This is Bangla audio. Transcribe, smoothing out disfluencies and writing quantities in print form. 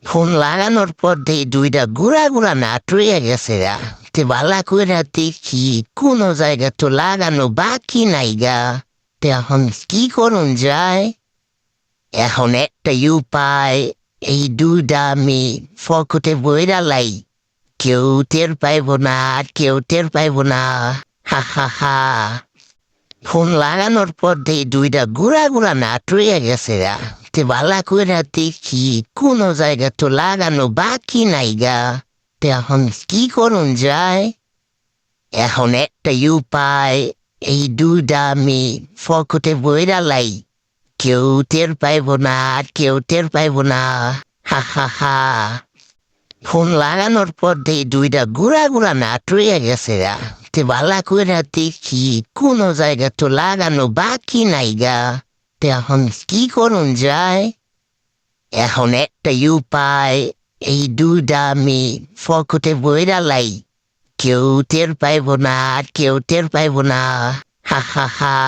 ফোন লাগানোর পর দিয়ে দুইটা গুড়া গুড়া নাট রয়ে গেছে গা। তে বালা কইরা দেখি কোনো জায়গা তো লাগানো বাকি নাই গা। তে এখন কি করুন যায়? এখন একটা উপায়, এই দুইটা আমি ফকটে বইরা লাই, কেউ টের পাইব না, কেউ টের পাইব না। হা হা হা। ফোন লাগানোর পর দিয়ে দুইটা গুড়া গুড়া নাট রয়ে গেছে গা। তে বালা কইরা দেখি কোনো জায়গা তো লাগানো বাকি নাই গা। তে এখন কি করুন যায়? এখন একটা উপায়, এই দুইটা আমি ফকটে বইরা লাই, কেউ টের পাইব না, কেউ টের পাইব না। হা হা হা। ফোন লাগানোর পর দিয়ে দুইটা গুড়া গুড়া নাট রয়ে গেছে গা। তে বালা কইরা দেখি কোনো জায়গা তো লাগানো বাকি নাই গা। তে এখন কি করুন যায়? এখন একটা উপায়, এই দুইটা আমি ফকটে বইরা লাই, কেউ টের পাইব না, কেউ টের পাইব না। হা হা হা।